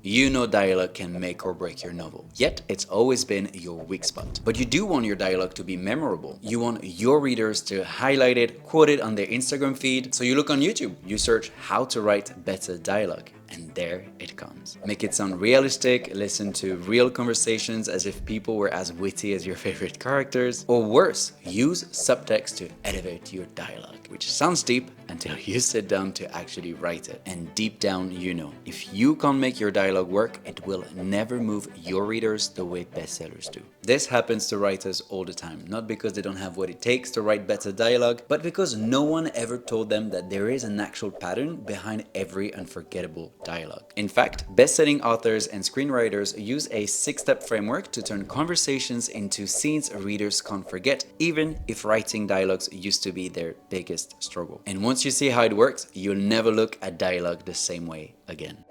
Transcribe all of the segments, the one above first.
You know dialogue can make or break your novel, yet it's always been your weak spot. But you do want your dialogue to be memorable. You want your readers to highlight it, quote it on their Instagram feed. So you look on YouTube, you search how to write better dialogue. And there it comes. Make it sound realistic, listen to real conversations as if people were as witty as your favorite characters. Or worse, use subtext to elevate your dialogue, which sounds deep until you sit down to actually write it. And deep down, you know, if you can't make your dialogue work, it will never move your readers the way bestsellers do. This happens to writers all the time, not because they don't have what it takes to write better dialogue, but because no one ever told them that there is an actual pattern behind every unforgettable dialogue. In fact, best-selling authors and screenwriters use a 6-step framework to turn conversations into scenes readers can't forget, even if writing dialogues used to be their biggest struggle. And once you see how it works, you'll never look at dialogue the same way again.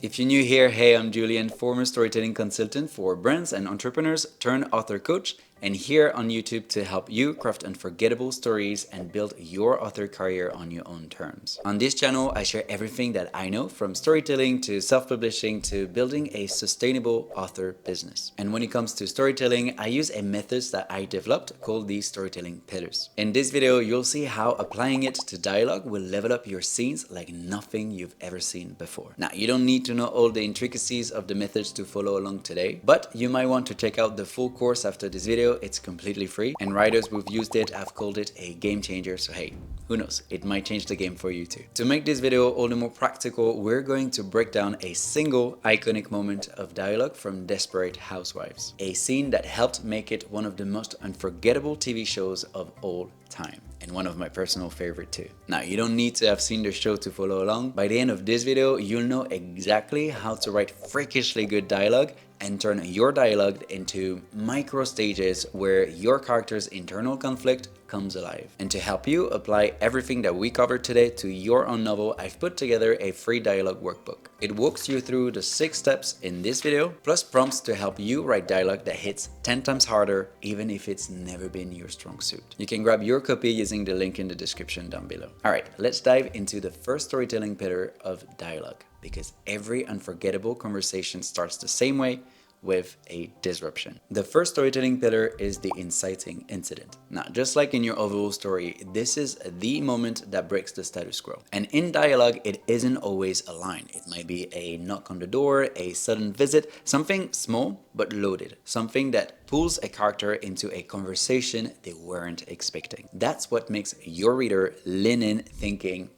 If you're new here, hey, I'm Julian, former storytelling consultant for brands and entrepreneurs turned author coach, and here on YouTube to help you craft unforgettable stories and build your author career on your own terms. On this channel, I share everything that I know, from storytelling to self-publishing to building a sustainable author business. And when it comes to storytelling, I use a method that I developed called the storytelling pillars. In this video, you'll see how applying it to dialogue will level up your scenes like nothing you've ever seen before. Now, you don't need to know all the intricacies of the methods to follow along today, but you might want to check out the full course after this video. It's completely free, and writers who've used it have called it a game changer, so hey, who knows, it might change the game for you too. To make this video all the more practical, we're going to break down a single iconic moment of dialogue from Desperate Housewives, a scene that helped make it one of the most unforgettable TV shows of all time, and one of my personal favorite too. Now, you don't need to have seen the show to follow along. By the end of this video, you'll know exactly how to write freakishly good dialogue and turn your dialogue into micro stages where your character's internal conflict comes alive. And to help you apply everything that we covered today to your own novel, I've put together a free dialogue workbook. It walks you through the 6 steps in this video, plus prompts to help you write dialogue that hits 10 times harder, even if it's never been your strong suit. You can grab your copy using the link in the description down below. Alright, let's dive into the first storytelling pillar of dialogue, because every unforgettable conversation starts the same way, with a disruption. The first storytelling pillar is the inciting incident. Now, just like in your overall story, this is the moment that breaks the status quo. And in dialogue, it isn't always a line. It might be a knock on the door, a sudden visit, something small but loaded, something that pulls a character into a conversation they weren't expecting. That's what makes your reader lean in thinking,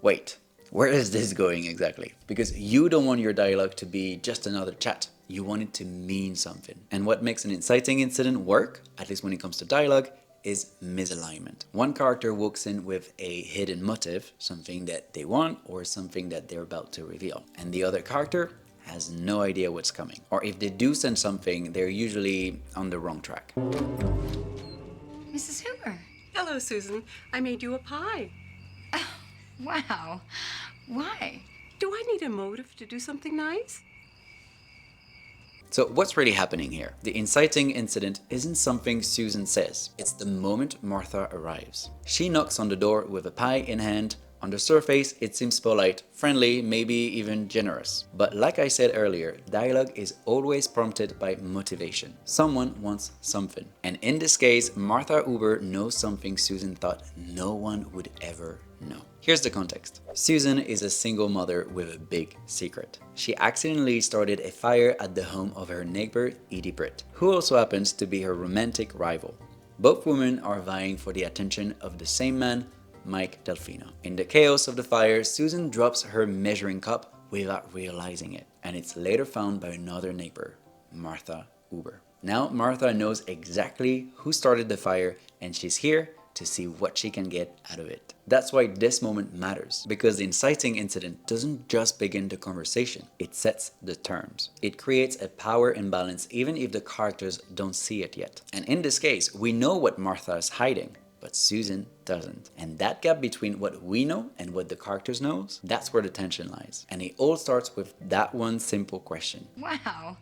wait, where is this going exactly? Because you don't want your dialogue to be just another chat. You want it to mean something. And what makes an inciting incident work, at least when it comes to dialogue, is misalignment. One character walks in with a hidden motive, something that they want or something that they're about to reveal. And the other character has no idea what's coming. Or if they do sense something, they're usually on the wrong track. Mrs. Hooper. Hello, Susan. I made you a pie. Oh, wow. Why? Do I need a motive to do something nice? So what's really happening here? The inciting incident isn't something Susan says. It's the moment Martha arrives. She knocks on the door with a pie in hand. On the surface, it seems polite, friendly, maybe even generous. But like I said earlier, dialogue is always prompted by motivation. Someone wants something. And in this case, Martha Uber knows something Susan thought no one would ever know. Here's the context. Susan is a single mother with a big secret. She accidentally started a fire at the home of her neighbor, Edie Britt, who also happens to be her romantic rival. Both women are vying for the attention of the same man, Mike Delfino. In the chaos of the fire, Susan drops her measuring cup without realizing it, and it's later found by another neighbor, Martha Uber. Now Martha knows exactly who started the fire, and she's here to see what she can get out of it. That's why this moment matters, because the inciting incident doesn't just begin the conversation, it sets the terms. It creates a power imbalance even if the characters don't see it yet. And in this case, we know what Martha is hiding, but Susan doesn't. And that gap between what we know and what the characters knows, that's where the tension lies. And it all starts with that one simple question. Wow.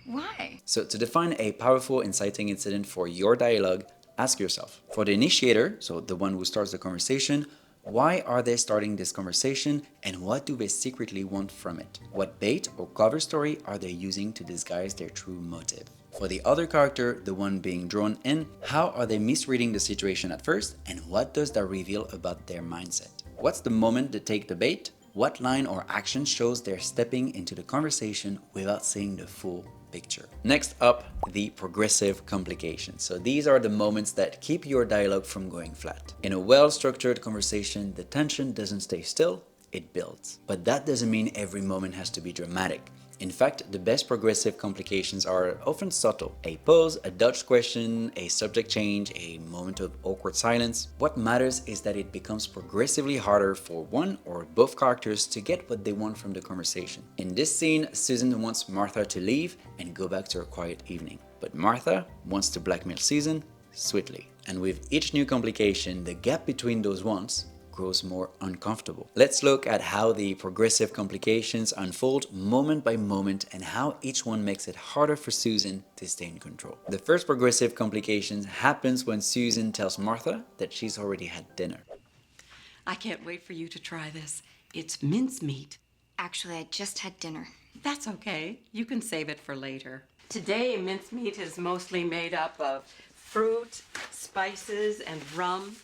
Why? So to define a powerful inciting incident for your dialogue, ask yourself, for the initiator, so the one who starts the conversation, Why are they starting this conversation, and what do they secretly want from it? What bait or cover story are they using to disguise their true motive? For the other character, the one being drawn in, how are they misreading the situation at first, and what does that reveal about their mindset? What's the moment they take the bait? What line or action shows they're stepping into the conversation without seeing the full picture? Next up, the progressive complications. So these are the moments that keep your dialogue from going flat. In a well-structured conversation, the tension doesn't stay still, it builds. But that doesn't mean every moment has to be dramatic. In fact, the best progressive complications are often subtle. A pause, a dodged question, a subject change, a moment of awkward silence. What matters is that it becomes progressively harder for one or both characters to get what they want from the conversation. In this scene, Susan wants Martha to leave and go back to her quiet evening. But Martha wants to blackmail Susan sweetly. And with each new complication, the gap between those wants grows more uncomfortable. Let's look at how the progressive complications unfold moment by moment and how each one makes it harder for Susan to stay in control. The first progressive complication happens when Susan tells Martha that she's already had dinner. I can't wait for you to try this. It's mincemeat. Actually, I just had dinner. That's okay. You can save it for later. Today, mincemeat is mostly made up of fruit, spices, and rum.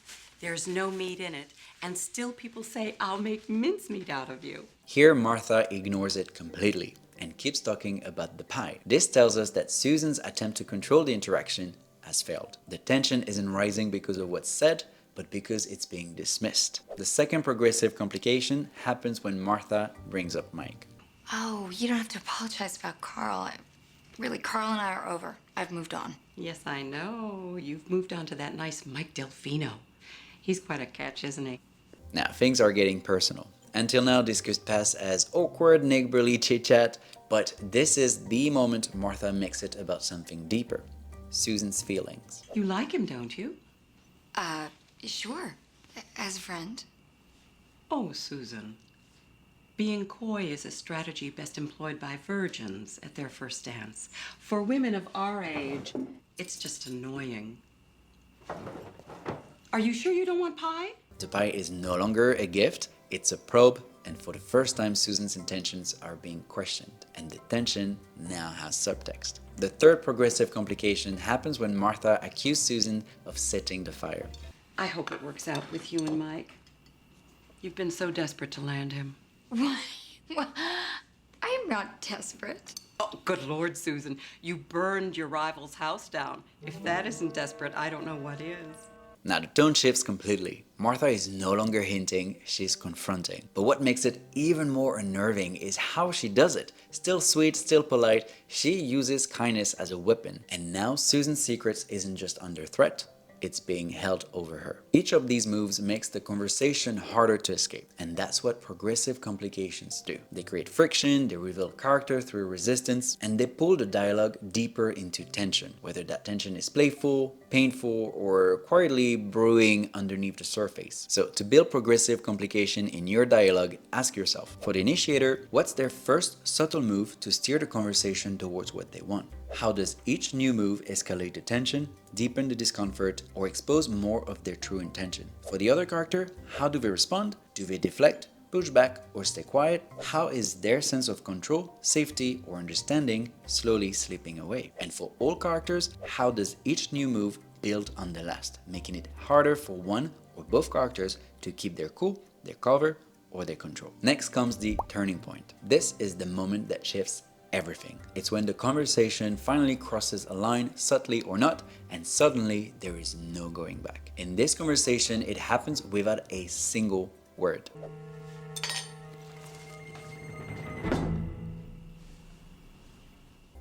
There's no meat in it. And still people say, I'll make mincemeat out of you. Here, Martha ignores it completely and keeps talking about the pie. This tells us that Susan's attempt to control the interaction has failed. The tension isn't rising because of what's said, but because it's being dismissed. The second progressive complication happens when Martha brings up Mike. Oh, you don't have to apologize about Carl. Really, Carl and I are over. I've moved on. Yes, I know. You've moved on to that nice Mike Delfino. He's quite a catch, isn't he? Now, things are getting personal. Until now, this could pass as awkward, neighborly chit-chat, but this is the moment Martha makes it about something deeper. Susan's feelings. You like him, don't you? Sure. As a friend. Oh, Susan. Being coy is a strategy best employed by virgins at their first dance. For women of our age, it's just annoying. Are you sure you don't want pie? The pie is no longer a gift, it's a probe, and for the first time Susan's intentions are being questioned, and the tension now has subtext. The third progressive complication happens when Martha accused Susan of setting the fire. I hope it works out with you and Mike. You've been so desperate to land him. Why? Well, I am not desperate. Oh, good Lord, Susan. You burned your rival's house down. If that isn't desperate, I don't know what is. Now the tone shifts completely. Martha is no longer hinting, she's confronting. But what makes it even more unnerving is how she does it. Still sweet, still polite, she uses kindness as a weapon. And now Susan's secrets isn't just under threat, it's being held over her. Each of these moves makes the conversation harder to escape, and that's what progressive complications do. They create friction, they reveal character through resistance, and they pull the dialogue deeper into tension, whether that tension is playful, painful, or quietly brewing underneath the surface. So to build progressive complication in your dialogue, ask yourself, for the initiator, what's their first subtle move to steer the conversation towards what they want? How does each new move escalate the tension, deepen the discomfort, or expose more of their true intention? For the other character, how do they respond? Do they deflect, push back, or stay quiet? How is their sense of control, safety, or understanding slowly slipping away? And for all characters, how does each new move build on the last, making it harder for one or both characters to keep their cool, their cover, or their control? Next comes the turning point. This is the moment that shifts everything. It's when the conversation finally crosses a line, subtly or not, and suddenly there is no going back. In this conversation, it happens without a single word.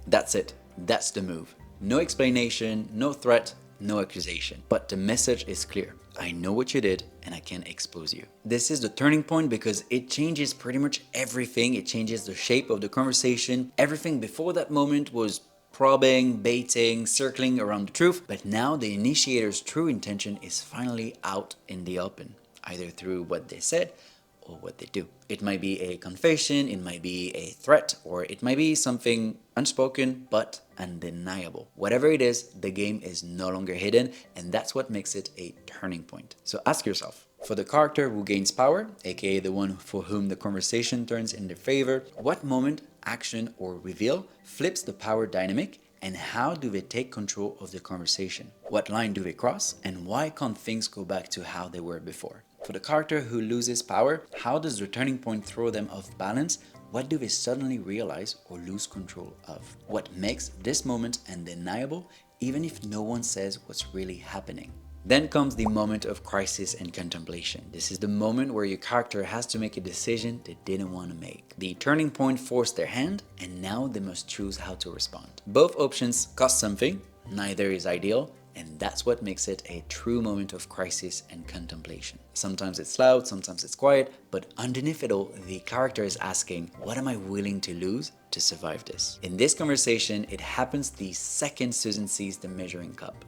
That's it. That's the move. No explanation, no threat, no accusation. But the message is clear. I know what you did and I can expose you. This is the turning point because it changes pretty much everything. It changes the shape of the conversation. Everything before that moment was probing, baiting, circling around the truth. But now the initiator's true intention is finally out in the open, either through what they said or what they do. It might be a confession, it might be a threat, or it might be something unspoken but undeniable. Whatever it is, the game is no longer hidden, and that's what makes it a turning point. So ask yourself, For the character who gains power, aka the one for whom the conversation turns in their favor, what moment, action, or reveal flips the power dynamic, and how do they take control of the conversation? What line do they cross, and why can't things go back to how they were before? For the character who loses power, how does the turning point throw them off balance? What do they suddenly realize or lose control of? What makes this moment undeniable, even if no one says what's really happening? Then comes the moment of crisis and contemplation. This is the moment where your character has to make a decision they didn't want to make. The turning point forced their hand, and now they must choose how to respond. Both options cost something, neither is ideal, and that's what makes it a true moment of crisis and contemplation. Sometimes it's loud, sometimes it's quiet, but underneath it all, the character is asking, what am I willing to lose to survive this? In this conversation, it happens the second Susan sees the measuring cup.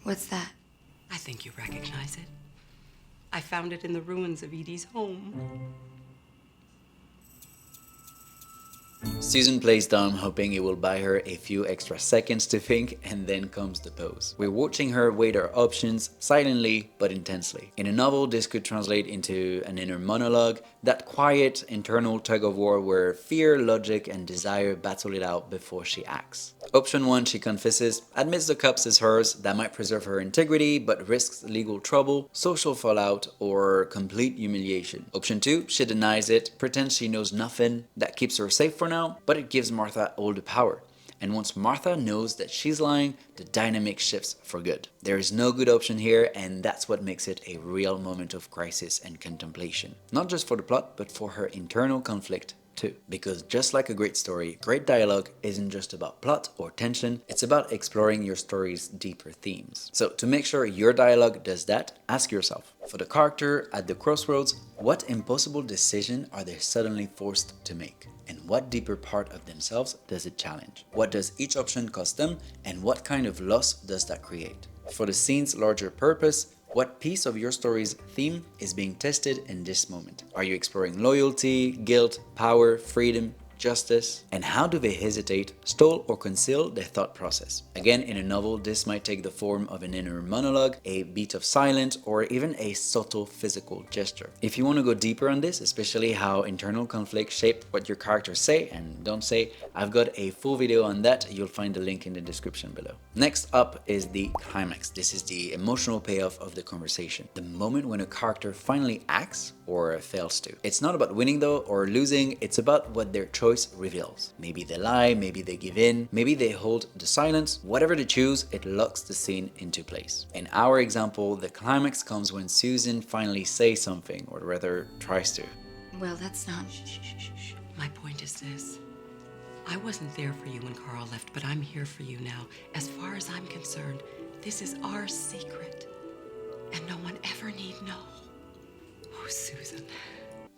What's that? I think you recognize it. I found it in the ruins of Edie's home. Susan plays dumb, hoping it will buy her a few extra seconds to think, and then comes the pose. We're watching her weigh her options, silently but intensely. In a novel, this could translate into an inner monologue, that quiet internal tug-of-war where fear, logic, and desire battle it out before she acts. Option 1, she confesses, admits the cups is hers, that might preserve her integrity, but risks legal trouble, social fallout, or complete humiliation. Option 2, she denies it, pretends she knows nothing, that keeps her safe for now, but it gives Martha all the power. And once Martha knows that she's lying, the dynamic shifts for good. There is no good option here, and that's what makes it a real moment of crisis and contemplation. Not just for the plot, but for her internal conflict too. Because just like a great story, great dialogue isn't just about plot or tension, it's about exploring your story's deeper themes. So to make sure your dialogue does that, ask yourself, for the character at the crossroads, what impossible decision are they suddenly forced to make? And what deeper part of themselves does it challenge? What does each option cost them, and what kind of loss does that create? For the scene's larger purpose, what piece of your story's theme is being tested in this moment? Are you exploring loyalty, guilt, power, freedom, justice? And how do they hesitate, stall, or conceal their thought process? Again, in a novel, this might take the form of an inner monologue, a beat of silence, or even a subtle physical gesture. If you want to go deeper on this, especially how internal conflict shape what your characters say and don't say, I've got a full video on that. You'll find the link in the description below. Next up is the climax. This is the emotional payoff of the conversation. The moment when a character finally acts or fails to. It's not about winning though or losing, it's about what their choice reveals. Maybe they lie, maybe they give in, maybe they hold the silence. Whatever they choose, it locks the scene into place. In our example, the climax comes when Susan finally says something, or rather tries to. Well, that's not... Shh. My point is this. I wasn't there for you when Carl left, but I'm here for you now. As far as I'm concerned, this is our secret, and no one ever need know. Oh, Susan.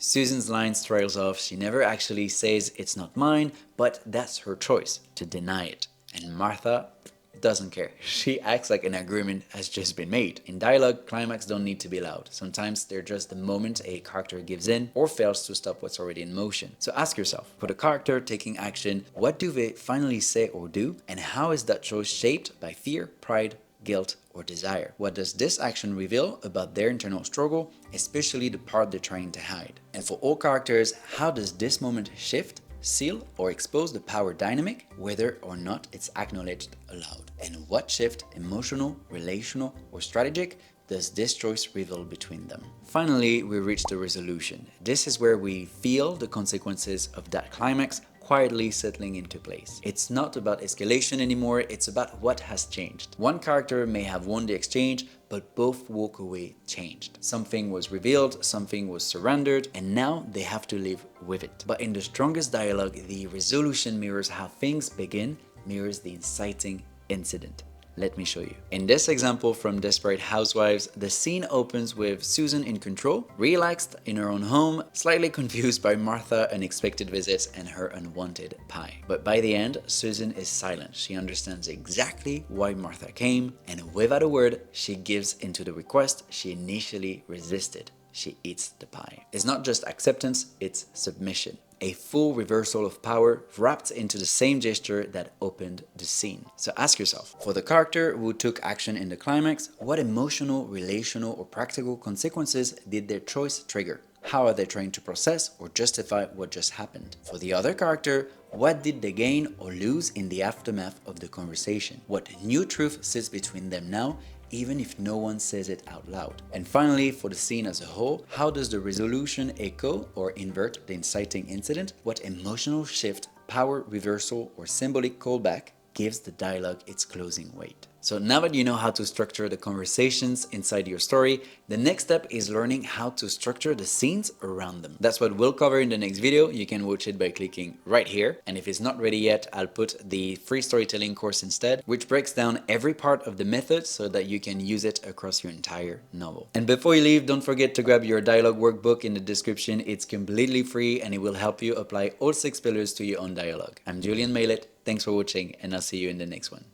Susan's line trails off. She never actually says it's not mine, but that's her choice to deny it. And Martha doesn't care. She acts like an agreement has just been made. In dialogue, climax don't need to be loud. Sometimes they're just the moment a character gives in or fails to stop what's already in motion. So ask yourself, for the character taking action, what do they finally say or do? And how is that choice shaped by fear, pride, guilt, or desire? What does this action reveal about their internal struggle, especially the part they're trying to hide? And for all characters, how does this moment shift, seal, or expose the power dynamic, whether or not it's acknowledged aloud? And what shift, emotional, relational, or strategic, does this choice reveal between them? Finally, we reach the resolution. This is where we feel the consequences of that climax quietly settling into place. It's not about escalation anymore, it's about what has changed. One character may have won the exchange, but both walk away changed. Something was revealed, something was surrendered, and now they have to live with it. But in the strongest dialogue, the resolution mirrors how things begin, mirrors the inciting incident. Let me show you. In this example from Desperate Housewives, the scene opens with Susan in control, relaxed in her own home, slightly confused by Martha's unexpected visits and her unwanted pie. But by the end, Susan is silent. She understands exactly why Martha came, and without a word, she gives into the request she initially resisted. She eats the pie. It's not just acceptance, it's submission. a full reversal of power wrapped into the same gesture that opened the scene. So ask yourself, for the character who took action in the climax, what emotional, relational, or practical consequences did their choice trigger? How are they trying to process or justify what just happened? For the other character, what did they gain or lose in the aftermath of the conversation? What new truth sits between them now, even if no one says it out loud? And finally, for the scene as a whole, how does the resolution echo or invert the inciting incident? What emotional shift, power reversal, or symbolic callback gives the dialogue its closing weight? So now that you know how to structure the conversations inside your story, the next step is learning how to structure the scenes around them. That's what we'll cover in the next video. You can watch it by clicking right here. And if it's not ready yet, I'll put the free storytelling course instead, which breaks down every part of the method so that you can use it across your entire novel. And before you leave, don't forget to grab your dialogue workbook in the description. It's completely free and it will help you apply all 6 pillars to your own dialogue. I'm Julian Mailet. Thanks for watching and I'll see you in the next one.